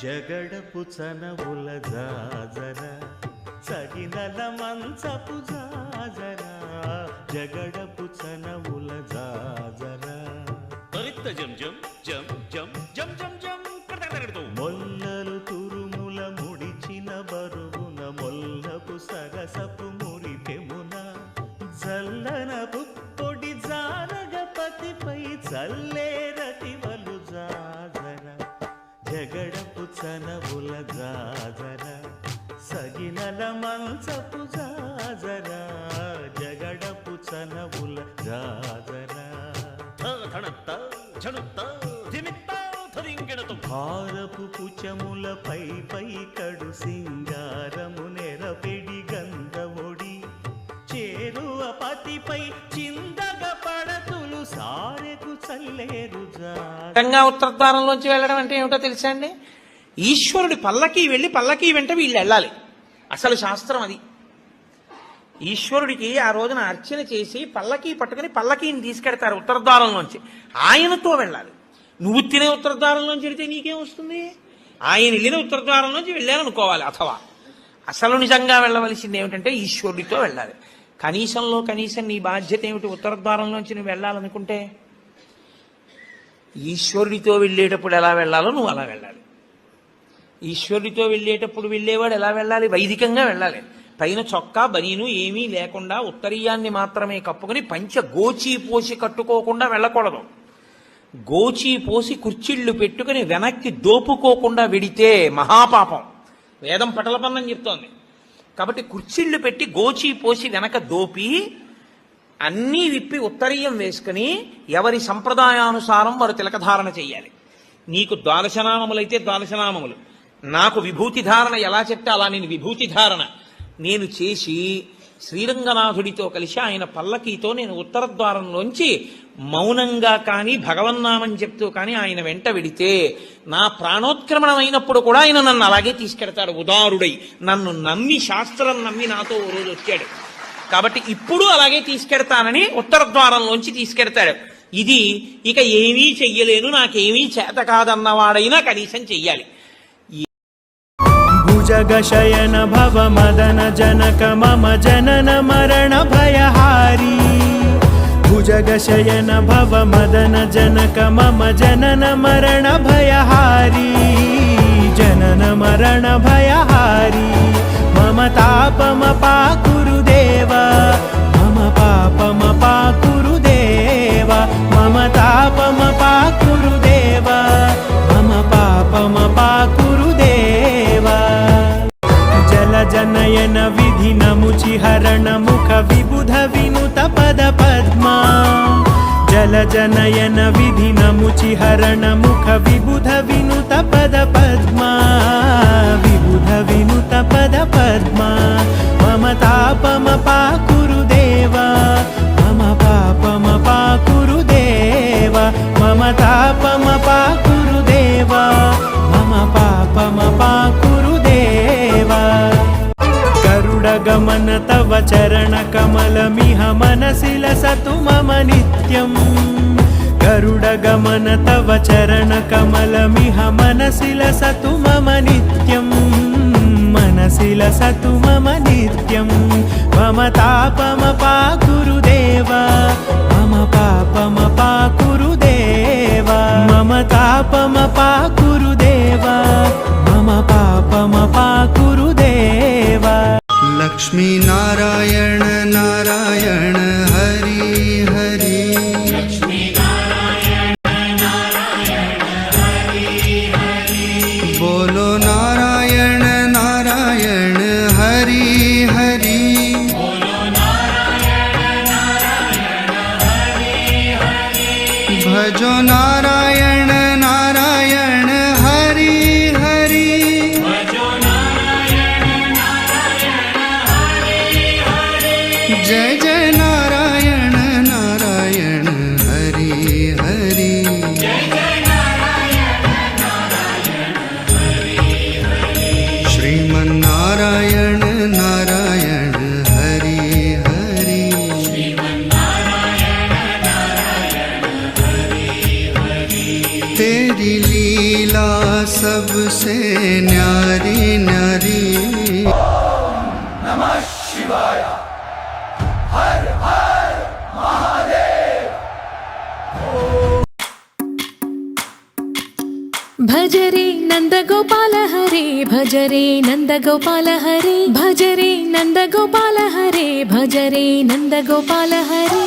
జగడపు చనవుల జాజర సగినల మంచపు జాజర జగడపు చనవుల జాజర జం జం జం జం జం జం జం మొల్లలు తురుముల ముడిచిన బరువున మొల్లపు సరసపు మురిపెమున జల్లనపు పొడి జానగపతిపై చల్లేరతివలు జాజర జగడపు చనవుల జాజర సగినల మంచపు జాజర జగడపు చనవుల జాజర భారపు పుచములపై పై కడు సింగారము నెరపెడి గంధముడి చేరువ పతిపై చిందగ పడతులు సారెకు చల్లేరు ఉత్తరద్వారంలోంచి వెళ్ళడం అంటే ఏమిటో తెలుసా అండి? ఈశ్వరుడి పల్లకి వెళ్ళి పల్లకి వెంట వీళ్ళు వెళ్ళాలి. అసలు శాస్త్రం అది. ఈశ్వరుడికి ఆ రోజున అర్చన చేసి పల్లకి పట్టుకుని పల్లకీని తీసుకెడతారు ఉత్తరద్వారంలోంచి. ఆయనతో వెళ్ళాలి. నువ్వు తినే ఉత్తరద్వారంలోంచి వెళితే నీకేం వస్తుంది? ఆయన వెళ్ళిన ఉత్తరద్వారంలోంచి వెళ్ళాలనుకోవాలి. అథవా అసలు నిజంగా వెళ్ళవలసింది ఏమిటంటే ఈశ్వరుడితో వెళ్ళాలి. కనీసంలో కనీసం నీ బాధ్యత ఏమిటి? ఉత్తరద్వారంలోంచి నువ్వు వెళ్ళాలనుకుంటే ఈశ్వరుడితో వెళ్ళేటప్పుడు ఎలా వెళ్ళాలో నువ్వు అలా వెళ్ళాలి. ఈశ్వరుడితో వెళ్ళేటప్పుడు వెళ్ళేవాడు ఎలా వెళ్ళాలి? వైదికంగా వెళ్ళాలి. పైన చొక్కా బనీను ఏమీ లేకుండా ఉత్తరీయాన్ని మాత్రమే కప్పుకుని పంచ గోచీ పోసి కట్టుకోకుండా వెళ్ళకూడదు. గోచీ పోసి కుర్చీళ్లు పెట్టుకుని వెనక్కి దోపుకోకుండా వెడితే మహాపాపం. వేదం పటలపన్నం చెప్తోంది. కాబట్టి కుర్చీళ్లు పెట్టి గోచీ పోసి వెనక దోపి అన్నీ విప్పి ఉత్తరీయం వేసుకుని ఎవరి సంప్రదాయానుసారం వారు తిలకధారణ చెయ్యాలి. నీకు ద్వాదశనామములైతే ద్వాదశనామములు, నాకు విభూతి ధారణ ఎలా చెప్తే అలా నేను విభూతి ధారణ నేను చేసి శ్రీరంగనాథుడితో కలిసి ఆయన పల్లకీతో నేను ఉత్తరద్వారంలోంచి మౌనంగా కానీ భగవన్నామం చెప్తూ కానీ ఆయన వెంట వెడితే నా ప్రాణోత్క్రమణం అయినప్పుడు కూడా ఆయన నన్ను అలాగే తీసుకెడతాడు. ఉదారుడై నన్ను నమ్మి, శాస్త్రం నమ్మి నాతో ఓ రోజు వచ్చాడు. కాబట్టి ఇప్పుడు అలాగే తీసుకెడతానని ఉత్తరద్వారంలోంచి తీసుకెడతాడు. ఇది ఇక ఏమీ చెయ్యలేను, నాకేమీ చేత కాదన్నవాడైనా కనీసం చెయ్యాలి. భుజగశయన భవ మదన జనక మమ జనన మరణ భయహారీ భుజగశయన భవ మదన జనక మమ జనన మరణ భయహారీ జనన మరణ భయహారీ మమ తాపమపాకురు దేవ మమ పాపమపాకురు దేవ మమ తాపమపాకురు దేవ మమ పాపమపాకురు దేవ జనయన విధి నముచి హరణ ముఖ విబుధ వినుత పద పద్మా జల జనయన విధి నముచి హరణ ముఖ విబుధ వినుత పద పద్మా విబుధ వినుత పద పద్మా మమ తాపమపాకురు దేవ మమ పాపమపాకురు దేవ మమ తాపమపాకురు దేవ మమ పాపమపాకురు దేవ గమన తవ చరణ కమలమిహ మనసి లసతు మమ నిత్యం గరుడ గమన తవ చరణ కమలమిహ మనసి లసతు మమ నిత్యం మనసి లసతు మమ నిత్యం మమ తాపమపాకురు దేవ మమ పాపమపాకురు దేవ మమ తాపమపాకురు దేవ మమ పాపమపాకురు దేవ लक्ष्मी नारायण नारायण हरि हरि लक्ष्मी नारायण नारायण हरि हरि बोलो नारायण नारायण हरि हरि बोलो नारायण नारायण हरि हरि भजो नारायण नारायण हरि हरि भजो जय जय नारायण नारायण हरि हरि जय जय नारायण नारायण हरि हरि श्रीमन्नारायण नारायण हरि हरि श्रीमन्नारायण नारायण हरि हरि न्यारी न्यारी भज रे नंद गोपाल हरे भज रे नंद गोपाल हरे भज रे नंद गोपाल हरे भज रे नंद गोपाल हरे